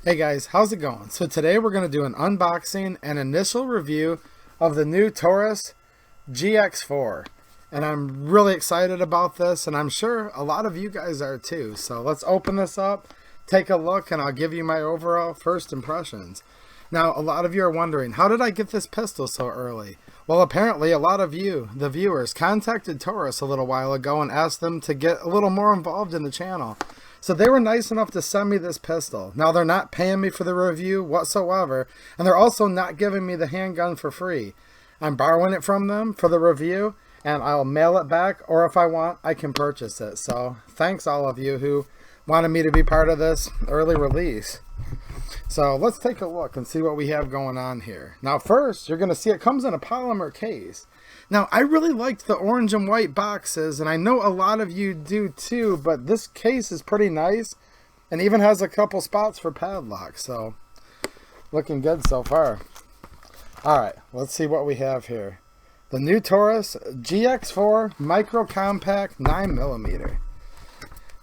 Hey guys, how's it going? So today we're going to do an unboxing and initial review of the new Taurus GX4. And I'm really excited about this, and I'm sure a lot of you guys are too. So let's open this up, take a look, and I'll give you my overall first impressions. Now, a lot of you are wondering, how did I get this pistol so early? Well, apparently a lot of you, the viewers, contacted Taurus a little while ago and asked them to get a little more involved in the channel. So they were nice enough to send me this pistol. Now, they're not paying me for the review whatsoever, and they're also not giving me the handgun for free. I'm borrowing it from them for the review, and I'll mail it back, or if I want, I can purchase it. So thanks all of you who wanted me to be part of this early release. So let's take a look and see what we have going on here. Now first, you're going to see it comes in a polymer case. Now, I really liked the orange and white boxes, and I know a lot of you do too, but this case is pretty nice and even has a couple spots for padlocks, so looking good so far. Alright, let's see what we have here. The new Taurus GX4 Micro Compact 9mm.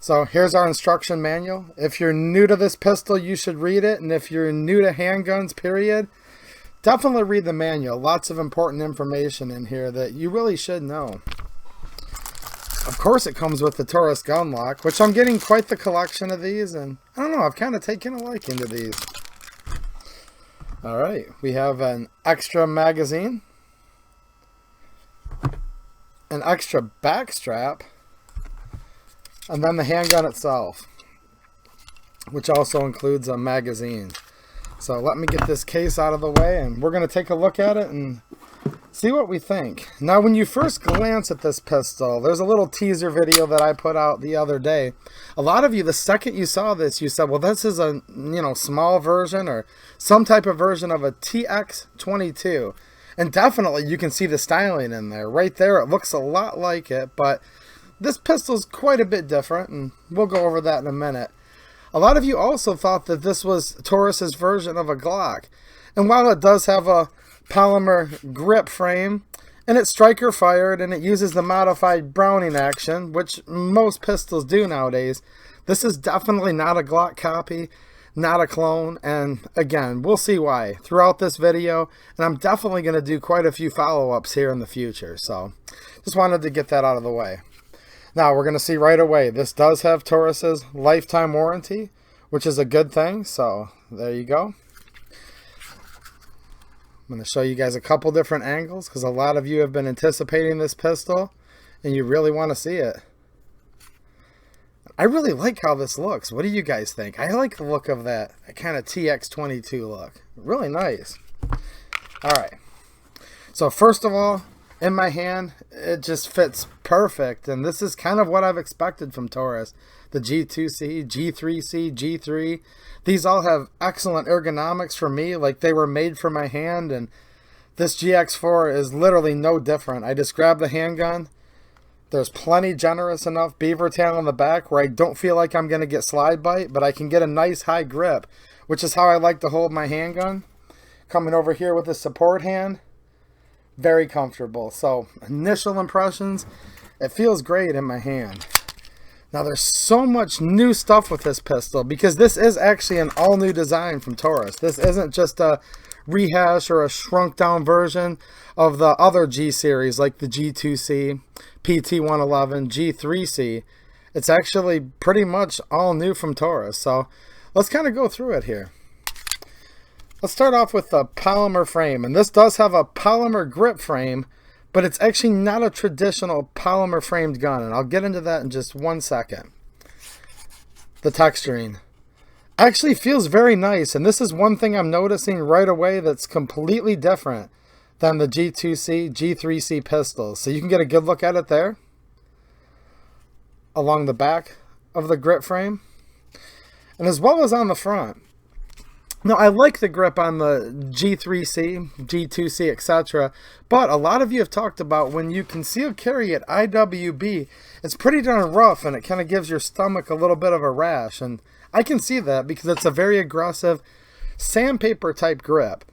So here's our instruction manual. If you're new to this pistol, you should read it, and if you're new to handguns, period, definitely read the manual. Lots of important information in here that you really should know. Of course, it comes with the Taurus gun lock, which I'm getting quite the collection of these, and I don't know, I've kind of taken a liking to these. Alright, we have an extra magazine, an extra back strap, and then the handgun itself, which also includes a magazine. So let me get this case out of the way, and we're going to take a look at it and see what we think. Now, when you first glance at this pistol, there's a little teaser video that I put out the other day. A lot of you, the second you saw this, you said, well, this is a small version or some type of version of a TX22. And definitely you can see the styling in there. Right there, it looks a lot like it, but this pistol's quite a bit different, and we'll go over that in a minute. A lot of you also thought that this was Taurus's version of a Glock. And while it does have a polymer grip frame, and it's striker fired, and it uses the modified Browning action, which most pistols do nowadays, this is definitely not a Glock copy, not a clone, and again, we'll see why throughout this video, and I'm definitely going to do quite a few follow-ups here in the future, so just wanted to get that out of the way. Now, we're going to see right away, this does have Taurus's lifetime warranty, which is a good thing, so there you go. I'm going to show you guys a couple different angles, because a lot of you have been anticipating this pistol, and you really want to see it. I really like how this looks. What do you guys think? I like the look of that kind of TX22 look. Really nice. Alright, so first of all, in my hand, it just fits perfect, and this is kind of what I've expected from Taurus. The G2C, G3C, G3, these all have excellent ergonomics for me, like they were made for my hand, and this GX4 is literally no different. I just grab the handgun, there's plenty generous enough beaver tail on the back where I don't feel like I'm going to get slide bite, but I can get a nice high grip, which is how I like to hold my handgun. Coming over here with the support hand, very comfortable. So initial impressions, it feels great in my hand. Now there's so much new stuff with this pistol because this is actually an all new design from Taurus. This isn't just a rehash or a shrunk down version of the other G series like the G2C, PT111, G3C. It's actually pretty much all new from Taurus. So let's kind of go through it here. Let's start off with the polymer frame, and this does have a polymer grip frame, but it's actually not a traditional polymer framed gun, and I'll get into that in just 1 second. The texturing actually feels very nice, and this is one thing I'm noticing right away that's completely different than the G2C, G3C pistols. So you can get a good look at it there, along the back of the grip frame, and as well as on the front. Now, I like the grip on the G3C, G2C, etc., but a lot of you have talked about when you conceal carry at IWB, it's pretty darn rough, and it kind of gives your stomach a little bit of a rash, and I can see that because it's a very aggressive sandpaper type grip.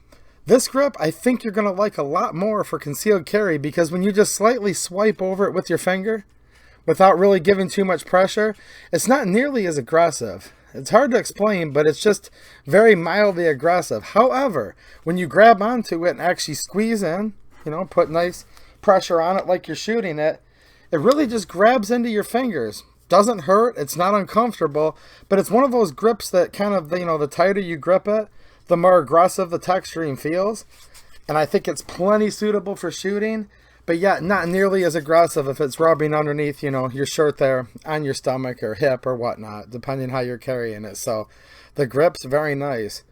This grip, I think you're going to like a lot more for concealed carry because when you just slightly swipe over it with your finger, without really giving too much pressure, it's not nearly as aggressive. It's hard to explain, but it's just very mildly aggressive. However, when you grab onto it and actually squeeze in, you know, put nice pressure on it like you're shooting it, it really just grabs into your fingers. Doesn't hurt, it's not uncomfortable, but it's one of those grips that kind of, you know, the tighter you grip it, the more aggressive the texturing feels. And I think it's plenty suitable for shooting, but yet not nearly as aggressive if it's rubbing underneath, you know, your shirt there on your stomach or hip or whatnot, depending how you're carrying it. So the grip's very nice.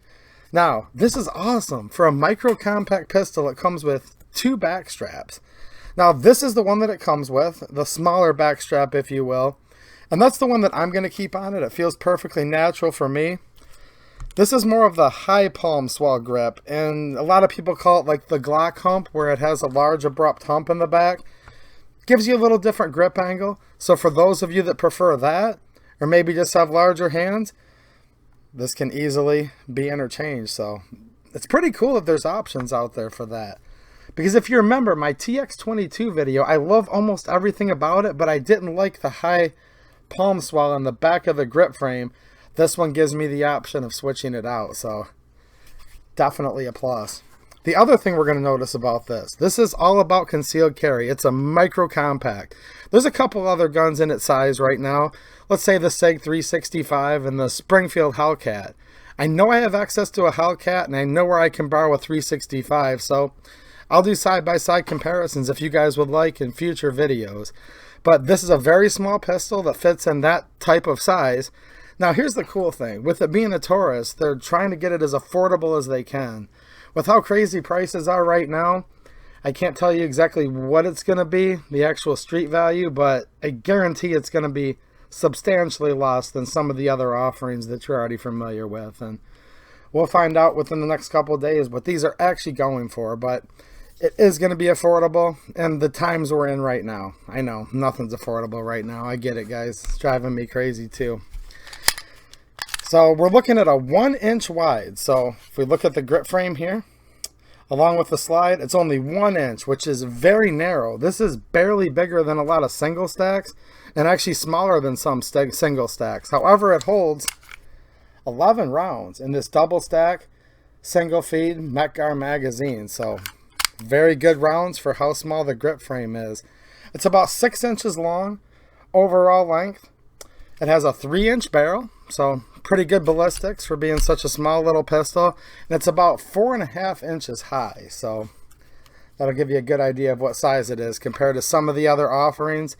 Now, this is awesome. For a micro compact pistol, it comes with 2 back straps. Now, this is the one that it comes with, the smaller back strap, if you will. And that's the one that I'm going to keep on it. It feels perfectly natural for me. This is more of the high palm swell grip, and a lot of people call it like the Glock hump, where it has a large abrupt hump in the back. Gives you a little different grip angle. So for those of you that prefer that, or maybe just have larger hands, this can easily be interchanged. So it's pretty cool that there's options out there for that. Because if you remember my TX22 video, I love almost everything about it, but I didn't like the high palm swell on the back of the grip frame. This one gives me the option of switching it out, so definitely a plus. The other thing we're going to notice about this is all about concealed carry. It's a micro compact. There's a couple other guns in its size right now. Let's say the SEG 365 and the Springfield Hellcat. I know I have access to a Hellcat, and I know where I can borrow a 365, so I'll do side-by-side comparisons if you guys would like in future videos. But this is a very small pistol that fits in that type of size. Now, here's the cool thing. With it being a Taurus, they're trying to get it as affordable as they can. With how crazy prices are right now, I can't tell you exactly what it's going to be, the actual street value, but I guarantee it's going to be substantially less than some of the other offerings that you're already familiar with. And we'll find out within the next couple of days what these are actually going for, but it is going to be affordable, and the times we're in right now. I know, nothing's affordable right now. I get it, guys. It's driving me crazy, too. So we're looking at a 1-inch wide. So if we look at the grip frame here, along with the slide, it's only 1 inch, which is very narrow. This is barely bigger than a lot of single stacks, and actually smaller than some single stacks. However, it holds 11 rounds in this double stack, single feed Metgar magazine. So very good rounds for how small the grip frame is. It's about 6 inches long overall length. It has a 3-inch barrel, so pretty good ballistics for being such a small little pistol. And it's about 4.5 inches high, so that'll give you a good idea of what size it is compared to some of the other offerings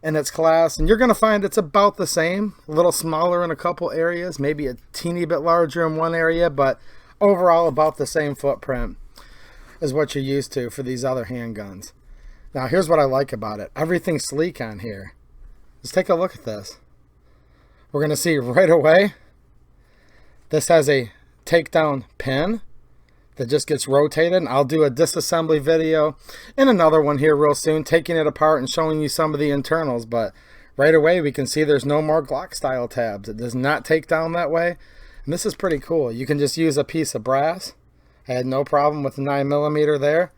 in its class. And you're going to find it's about the same, a little smaller in a couple areas, maybe a teeny bit larger in one area, but overall about the same footprint is what you're used to for these other handguns. Now, here's what I like about it. Everything's sleek on here. Just take a look at this. We're going to see right away, this has a takedown pin that just gets rotated. And I'll do a disassembly video and another one here real soon, taking it apart and showing you some of the internals. But right away, we can see there's no more Glock style tabs. It does not take down that way. And this is pretty cool. You can just use a piece of brass. I had no problem with the 9mm there,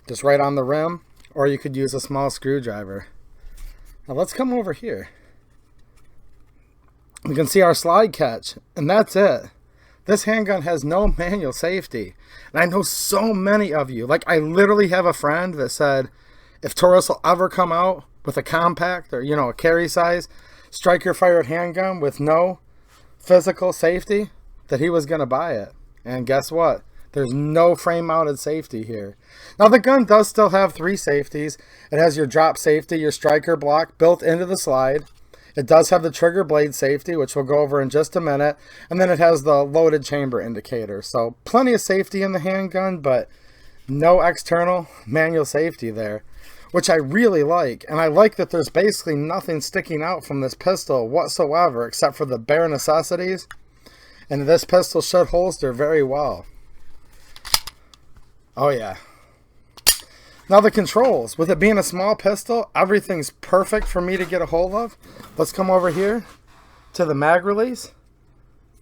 just right on the rim. Or you could use a small screwdriver. Now let's come over here. We can see our slide catch, and that's it. This handgun has no manual safety. And I know so many of you, like I literally have a friend that said, if Taurus will ever come out with a compact or, you know, a carry size striker fired handgun with no physical safety, that he was going to buy it. And guess what? There's no frame mounted safety here. Now the gun does still have 3 safeties. It has your drop safety, your striker block built into the slide. It does have the trigger blade safety, which we'll go over in just a minute. And then it has the loaded chamber indicator. So plenty of safety in the handgun, but no external manual safety there, which I really like. And I like that there's basically nothing sticking out from this pistol whatsoever, except for the bare necessities. And this pistol should holster very well. Oh yeah. Now the controls, with it being a small pistol, everything's perfect for me to get a hold of. Let's come over here to the mag release.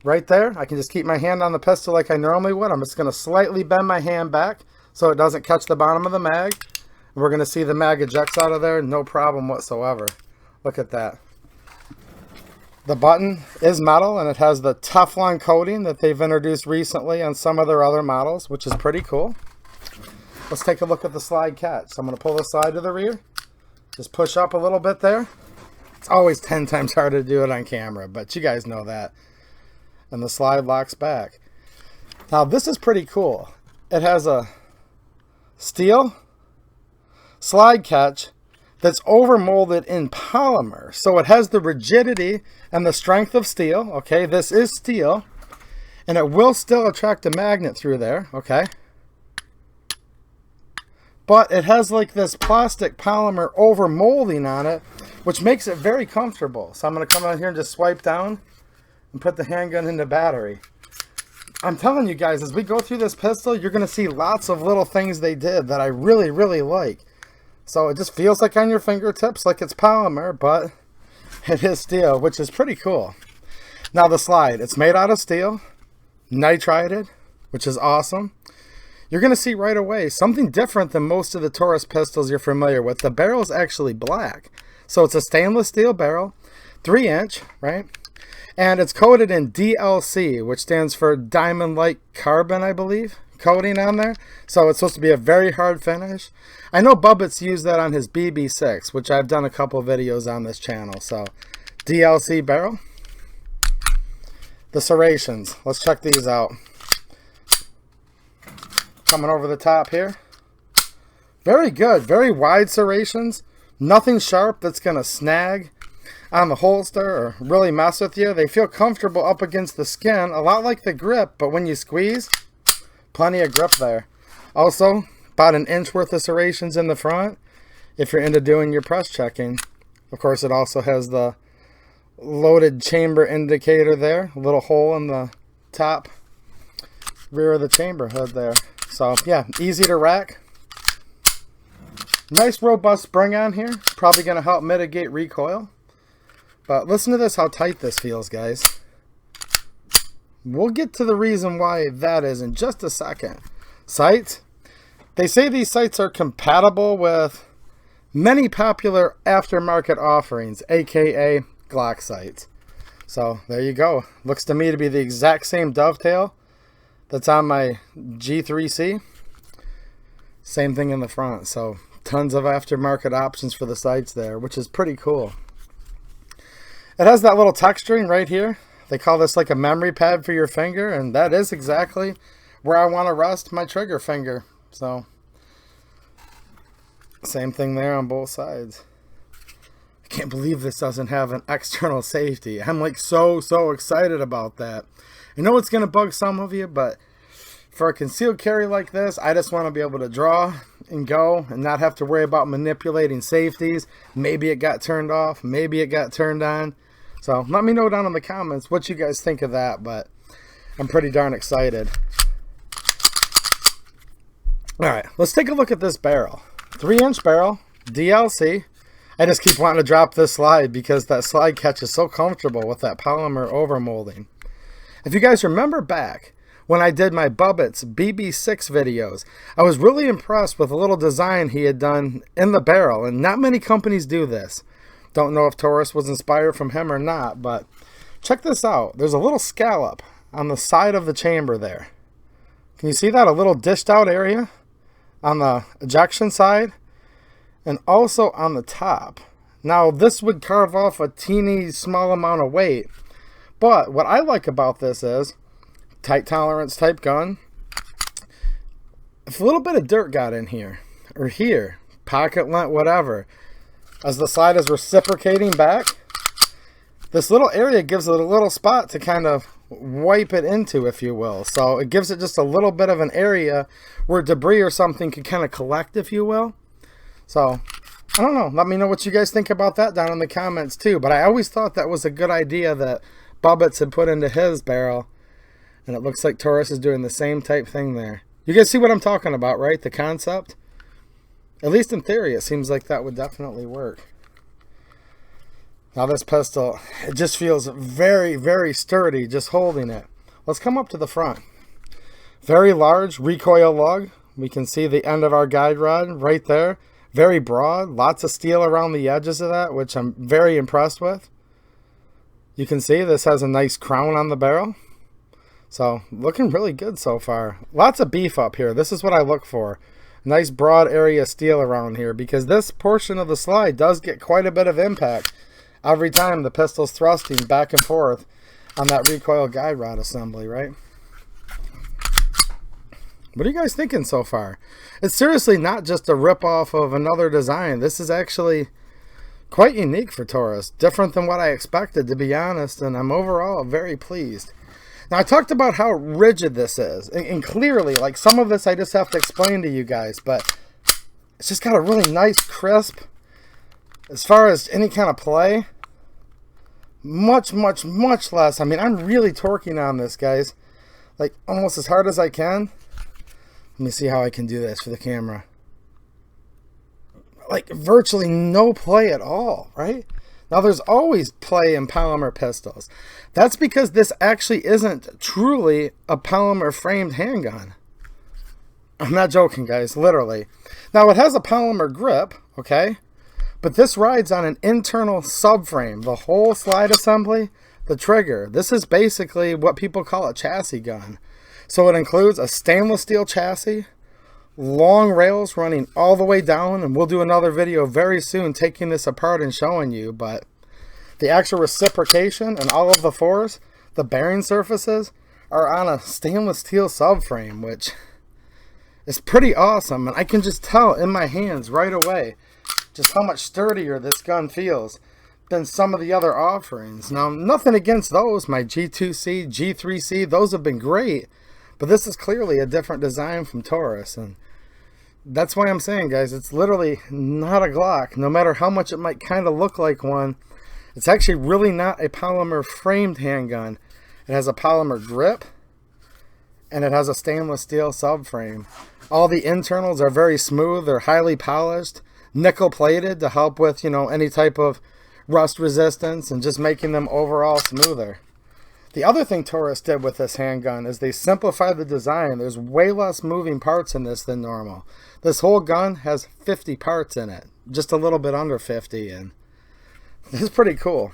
Right there, I can just keep my hand on the pistol like I normally would. I'm just going to slightly bend my hand back so it doesn't catch the bottom of the mag. And we're going to see the mag ejects out of there, no problem whatsoever. Look at that. The button is metal, and it has the Teflon coating that they've introduced recently on some of their other models, which is pretty cool. Let's take a look at the slide catch. So I'm going to pull the slide to the rear. Just push up a little bit there. It's always 10 times harder to do it on camera, but you guys know that. And the slide locks back. Now this is pretty cool. It has a steel slide catch that's overmolded in polymer. So it has the rigidity and the strength of steel. Okay, this is steel. And it will still attract a magnet through there. Okay. But it has like this plastic polymer overmolding on it, which makes it very comfortable. So I'm going to come out here and just swipe down and put the handgun in the battery. I'm telling you guys, as we go through this pistol, you're going to see lots of little things they did that I really, really like. So it just feels like on your fingertips, like it's polymer, but it is steel, which is pretty cool. Now the slide, it's made out of steel, nitrided, which is awesome. You're going to see right away something different than most of the Taurus pistols you're familiar with. The barrel is actually black. So it's a stainless steel barrel, 3-inch, right? And it's coated in DLC, which stands for diamond-like carbon, I believe, coating on there. So it's supposed to be a very hard finish. I know Bubbit's used that on his BB6, which I've done a couple videos on this channel. So DLC barrel. The serrations, let's check these out. Coming over the top here. Very good, very wide serrations. Nothing sharp that's going to snag on the holster or really mess with you. They feel comfortable up against the skin, a lot like the grip, but when you squeeze, plenty of grip there. Also, about 1 inch worth of serrations in the front if you're into doing your press checking. Of course, it also has the loaded chamber indicator there, a little hole in the top rear of the chamber hood there. So yeah, easy to rack. Nice robust spring on here. Probably going to help mitigate recoil. But listen to this, how tight this feels, guys. We'll get to the reason why that is in just a second. Sights. They say these sights are compatible with many popular aftermarket offerings, aka Glock sights. So there you go. Looks to me to be the exact same dovetail that's on my G3C. Same thing in the front. So tons of aftermarket options for the sights there, which is pretty cool. It has that little texturing right here. They call this like a memory pad for your finger, and that is exactly where I want to rest my trigger finger. So same thing there on both sides. I can't believe this doesn't have an external safety. I'm like so excited about that. I know it's going to bug some of you, but for a concealed carry like this, I just want to be able to draw and go and not have to worry about manipulating safeties. Maybe it got turned off, maybe it got turned on. So let me know down in the comments what you guys think of that, but I'm pretty darn excited. Alright, let's take a look at this barrel. 3-inch barrel, DLC. I just keep wanting to drop this slide because that slide catch is so comfortable with that polymer overmolding. If you guys remember back when I did my Bubbit's BB6 videos, I was really impressed with a little design he had done in the barrel, and not many companies do this. Don't know if Taurus was inspired from him or not, but check this out. There's a little scallop on the side of the chamber there. Can you see that? A little dished out area on the ejection side and also on the top. Now this would carve off a teeny small amount of weight, but what I like about this is tight tolerance type gun. If a little bit of dirt got in here or here, pocket lint, whatever, as the slide is reciprocating back, this little area gives it a little spot to kind of wipe it into, if you will. So it gives it just a little bit of an area where debris or something could kind of collect, if you will. So I don't know, let me know what you guys think about that down in the comments too. But I always thought that was a good idea that Bubbit's had put into his barrel, and it looks like Taurus is doing the same type thing there. You guys see what I'm talking about, right? The concept? At least in theory, it seems like that would definitely work. Now this pistol, it just feels very sturdy just holding it. Let's come up to the front. Very large recoil lug. We can see the end of our guide rod right there. Very broad, lots of steel around the edges of that, which I'm very impressed with. You can see this has a nice crown on the barrel. So looking really good so far. Lots of beef up here. This is what I look for. Nice broad area steel around here, because this portion of the slide does get quite a bit of impact every time the pistol's thrusting back and forth on that recoil guide rod assembly, right? What are you guys thinking so far? It's seriously not just a rip-off of another design. This is actually quite unique for Taurus. Different than what I expected, to be honest, and I'm overall very pleased. Now, I talked about how rigid this is, and clearly, like, some of this I just have to explain to you guys, but it's just got a really nice crisp. As far as any kind of play, much less. I mean, I'm really torquing on this, guys, like almost as hard as I can. Let me see how I can do this for the camera. Like virtually no play at all, right? Now, there's always play in polymer pistols. That's because this actually isn't truly a polymer framed handgun. I'm not joking, guys, literally. Now, it has a polymer grip, okay? But this rides on an internal subframe. The whole slide assembly, the trigger. This is basically what people call a chassis gun. So it includes a stainless steel chassis, long rails running all the way down, and we'll do another video very soon taking this apart and showing you, but the actual reciprocation and all of the force, the bearing surfaces, are on a stainless steel subframe, which is pretty awesome. And I can just tell in my hands right away just how much sturdier this gun feels than some of the other offerings. Now, nothing against those, my G2C, G3C, those have been great, but this is clearly a different design from Taurus, and that's why I'm saying, guys, it's literally not a Glock. No matter how much it might kind of look like one, it's actually really not a polymer framed handgun. It has a polymer grip, and it has a stainless steel subframe. All the internals are very smooth. They're highly polished, nickel plated to help with, you know, any type of rust resistance and just making them overall smoother. The other thing Taurus did with this handgun is they simplified the design. There's way less moving parts in this than normal. This whole gun has 50 parts in it, just a little bit under 50, and this is pretty cool.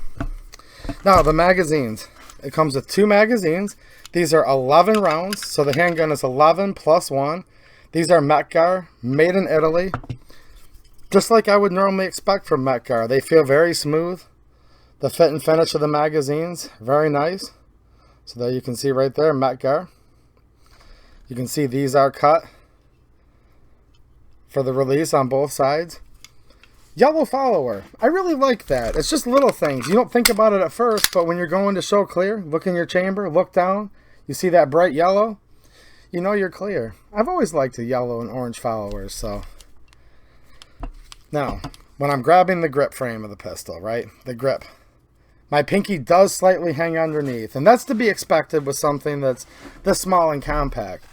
Now, the magazines. It comes with 2 magazines. These are 11 rounds, so the handgun is 11 plus 1. These are Metgar, made in Italy. Just like I would normally expect from Metgar. They feel very smooth. The fit and finish of the magazines, very nice. So there you can see right there, Metgar. You can see these are cut for the release on both sides. Yellow follower. I really like that. It's just little things. You don't think about it at first, but when you're going to show clear, look in your chamber, look down, you see that bright yellow, you know you're clear. I've always liked the yellow and orange followers, so. Now, when I'm grabbing the grip frame of the pistol, right, the grip, my pinky does slightly hang underneath, and that's to be expected with something that's this small and compact.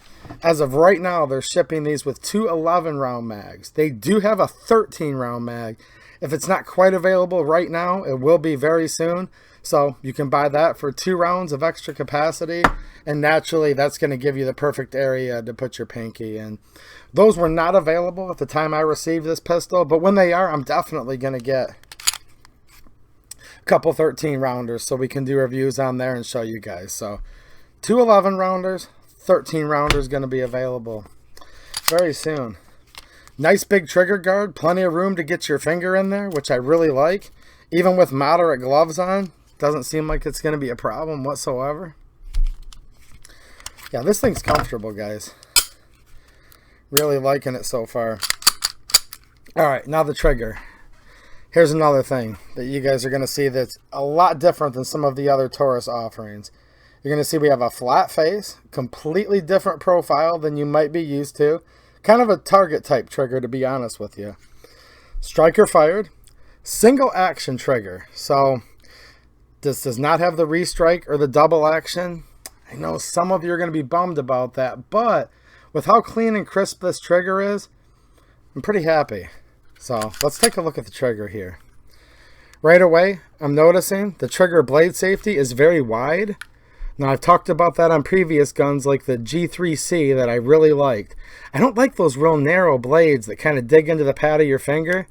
As of right now, they're shipping these with 2 11-round mags. They do have a 13-round mag. If it's not quite available right now, it will be very soon. So you can buy that for 2 rounds of extra capacity, and naturally that's going to give you the perfect area to put your pinky in. Those were not available at the time I received this pistol, but when they are, I'm definitely going to get couple 13 rounders so we can do reviews on there and show you guys. So 2 11 rounders, 13 rounders going to be available very soon. Nice big trigger guard, plenty of room to get your finger in there, which I really like. Even with moderate gloves on, doesn't seem like it's going to be a problem whatsoever. Yeah, this thing's comfortable, guys. Really liking it so far. Alright, now the trigger. Here's another thing that you guys are going to see that's a lot different than some of the other Taurus offerings. You're going to see we have a flat face, completely different profile than you might be used to. Kind of a target type trigger, to be honest with you. Striker fired, single action trigger. So this does not have the restrike or the double action. I know some of you are going to be bummed about that, but with how clean and crisp this trigger is, I'm pretty happy. So let's take a look at the trigger here. Right away, I'm noticing the trigger blade safety is very wide. Now, I've talked about that on previous guns like the G3C that I really liked. I don't like those real narrow blades that kind of dig into the pad of your finger.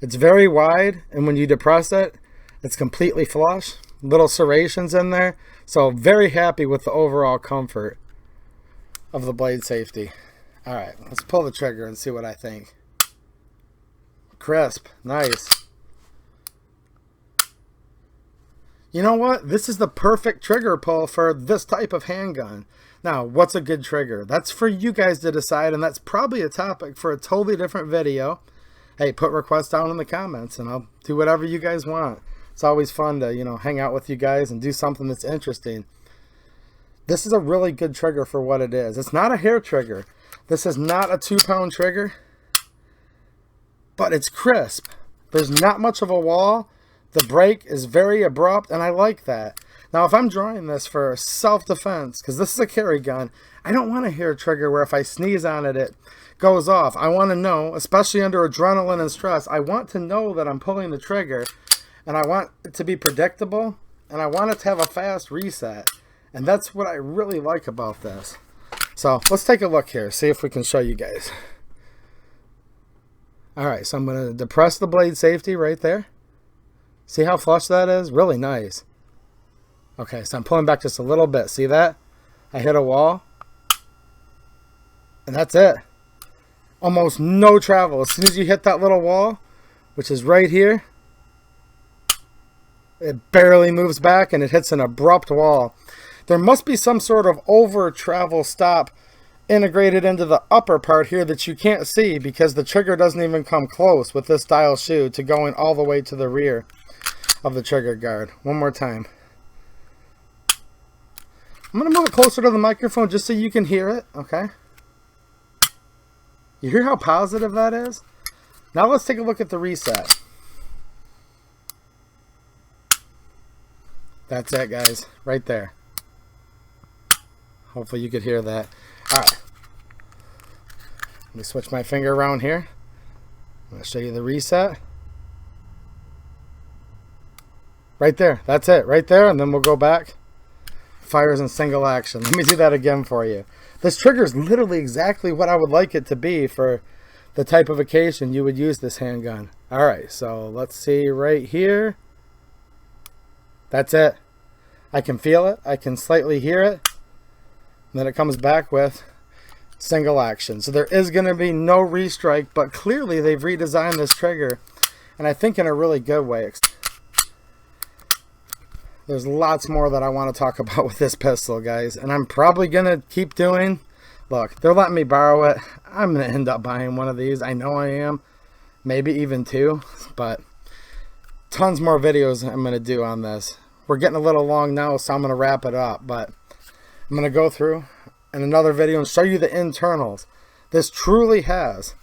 It's very wide, and when you depress it, it's completely flush. little serrations in there. So very happy with the overall comfort of the blade safety. All right, let's pull the trigger and see what I think. Crisp, nice. You know what? This is the perfect trigger pull for this type of handgun. Now, what's a good trigger? That's for you guys to decide, and that's probably a topic for a totally different video. Hey, put requests down in the comments, and I'll do whatever you guys want. It's always fun to, you know, hang out with you guys and do something that's interesting. This is a really good trigger for what it is. It's not a hair trigger. This is not a 2-pound trigger, but it's crisp. There's not much of a wall. The break is very abrupt, and I like that. Now, if I'm drawing this for self-defense, because this is a carry gun, I don't want a hair trigger where if I sneeze on it, it goes off. I want to know, especially under adrenaline and stress, I want to know that I'm pulling the trigger, and I want it to be predictable, and I want it to have a fast reset. And that's what I really like about this. So let's take a look here, see if we can show you guys. All right, so I'm going to depress the blade safety right there. See how flush that is? Really nice. Okay, so I'm pulling back just a little bit. See that? I hit a wall. And that's it. Almost no travel. As soon as you hit that little wall, which is right here, it barely moves back and it hits an abrupt wall. There must be some sort of over travel stop integrated into the upper part here that you can't see because the trigger doesn't even come close with this style shoe to going all the way to the rear of the trigger guard. One more time. I'm going to move it closer to the microphone just so you can hear it, okay? You hear how positive that is? Now let's take a look at the reset. That's it, guys. Right there. Hopefully you could hear that. Alright. Let me switch my finger around here. I'm going to show you the reset. Right there. That's it. Right there. And then we'll go back. Fires in single action. Let me do that again for you. This trigger is literally exactly what I would like it to be for the type of occasion you would use this handgun. Alright, so let's see right here. That's it. I can feel it. I can slightly hear it. And then it comes back with single action. So there is going to be no restrike, but clearly they've redesigned this trigger, and I think in a really good way. There's lots more that I want to talk about with this pistol, guys, and I'm probably going to keep doing. Look, they're letting me borrow it. I'm going to end up buying one of these. I know I am. Maybe even two, but tons more videos I'm going to do on this. We're getting a little long now, so I'm going to wrap it up, but I'm going to go through in another video and show you the internals. This truly has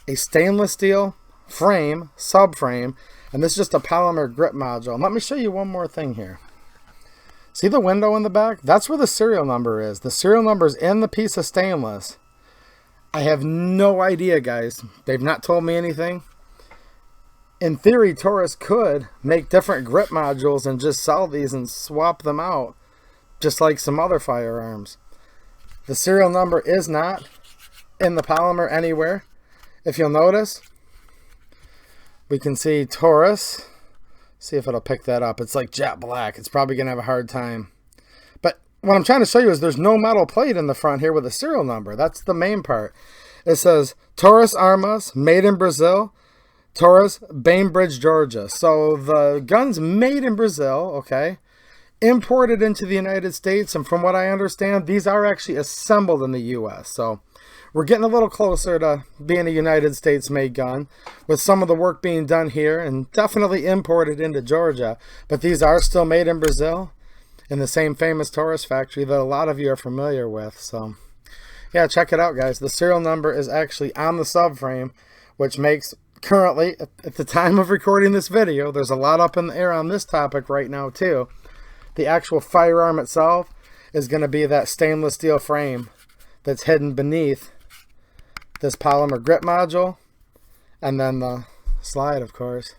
a stainless steel frame, subframe, and this is just a polymer grip module. And let me show you one more thing here. See the window in the back? That's where the serial number is. The serial number is in the piece of stainless. I have no idea, guys. They've not told me anything. In theory, Taurus could make different grip modules and just sell these and swap them out, just like some other firearms. The serial number is not in the polymer anywhere. If you'll notice, we can see Taurus. See if it'll pick that up. It's like jet black. It's probably going to have a hard time. But what I'm trying to show you is there's no metal plate in the front here with a serial number. That's the main part. It says Taurus Armas, made in Brazil. Taurus, Bainbridge, Georgia. So the gun's made in Brazil, okay? Imported into the United States, and from what I understand, these are actually assembled in the U.S. So we're getting a little closer to being a United States-made gun, with some of the work being done here and definitely imported into Georgia. But these are still made in Brazil, in the same famous Taurus factory that a lot of you are familiar with. So yeah, check it out, guys. The serial number is actually on the subframe, which makes currently, at the time of recording this video, there's a lot up in the air on this topic right now too. The actual firearm itself is going to be that stainless steel frame that's hidden beneath this polymer grip module, and then the slide, of course.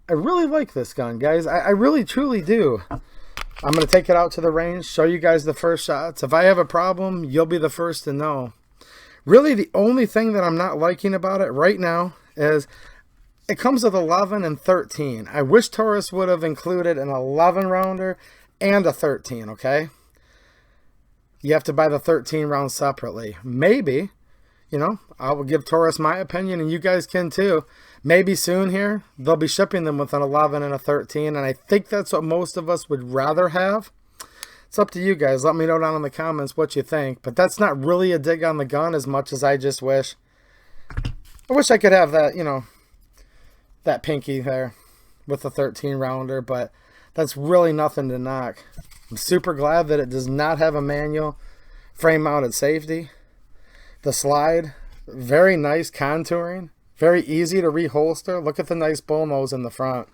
I really like this gun, guys. I really truly do. I'm going to take it out to the range, show you guys the first shots. If I have a problem, you'll be the first to know. Really, the only thing that I'm not liking about it right now is it comes with 11 and 13. I wish Taurus would have included an 11 rounder and a 13, okay? You have to buy the 13 round separately. Maybe, you know, I will give Taurus my opinion, and you guys can too. Maybe soon here, they'll be shipping them with an 11 and a 13, and I think that's what most of us would rather have. It's up to you guys. Let me know down in the comments what you think. But that's not really a dig on the gun as much as I just wish. I wish I could have that, you know, that pinky there with the 13 rounder, but that's really nothing to knock. I'm super glad that it does not have a manual frame mounted safety. The slide, very nice contouring, very easy to reholster. Look at the nice bull nose in the front.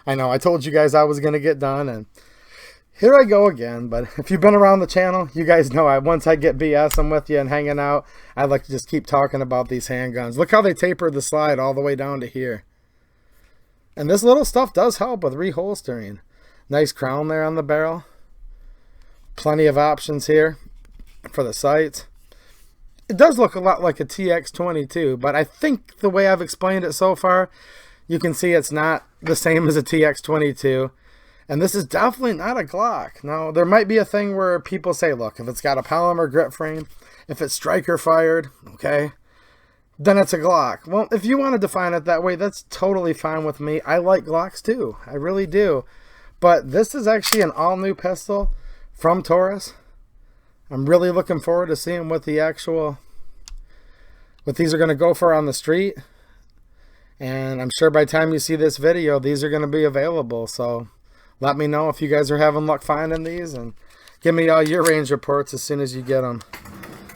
I know I told you guys I was going to get done, and here I go again. But if you've been around the channel, you guys know once I get BSing with you and hanging out, I like to just keep talking about these handguns. Look how they tapered the slide all the way down to here. And this little stuff does help with reholstering. Nice crown there on the barrel. Plenty of options here for the sights. It does look a lot like a TX22, but I think the way I've explained it so far, you can see it's not the same as a TX22. And this is definitely not a Glock. Now, there might be a thing where people say, look, if it's got a polymer grip frame, if it's striker fired, okay, then it's a Glock. Well, if you want to define it that way, that's totally fine with me. I like Glocks too. I really do. But this is actually an all-new pistol from Taurus. I'm really looking forward to seeing what the actual, what these are going to go for on the street. And I'm sure by the time you see this video, these are going to be available. So let me know if you guys are having luck finding these, and give me all your range reports as soon as you get them.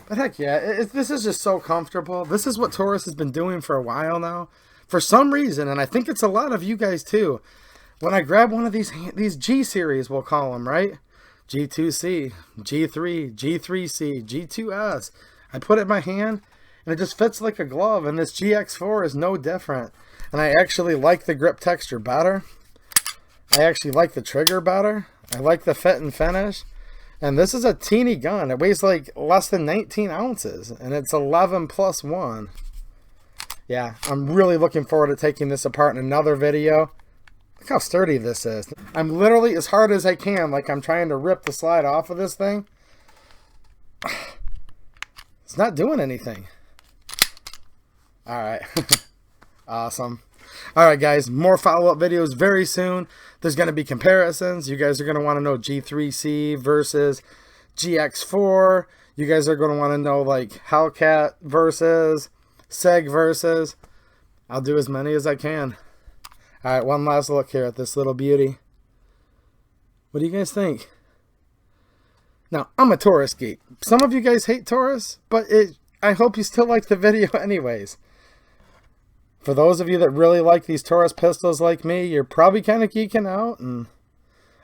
But heck yeah, this is just so comfortable. This is what Taurus has been doing for a while now. For some reason, and I think it's a lot of you guys too, when I grab one of these G series, we'll call them, right? G2C, G3, G3C, G2S. I put it in my hand, and it just fits like a glove, and this GX4 is no different. And I actually like the grip texture better. I actually like the trigger better. I like the fit and finish. And this is a teeny gun. It weighs like less than 19 ounces, and it's 11 plus 1. Yeah, I'm really looking forward to taking this apart in another video. Look how sturdy this is. I'm literally as hard as I can, like I'm trying to rip the slide off of this thing. It's not doing anything. Alright. Awesome. Alright guys, more follow-up videos very soon. There's going to be comparisons. You guys are going to want to know G3C versus GX4. You guys are going to want to know like Hellcat versus Seg versus. I'll do as many as I can. Alright, one last look here at this little beauty. What do you guys think? Now, I'm a Taurus geek. Some of you guys hate Taurus, but I hope you still like the video anyways. For those of you that really like these Taurus pistols like me, you're probably kind of geeking out, and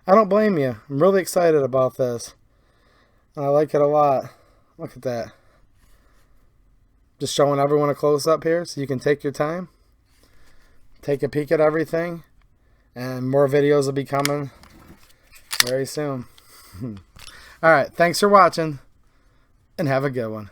I don't blame you. I'm really excited about this. And I like it a lot. Look at that. Just showing everyone a close-up here so you can take your time. Take a peek at everything, and more videos will be coming very soon. Alright, thanks for watching, and have a good one.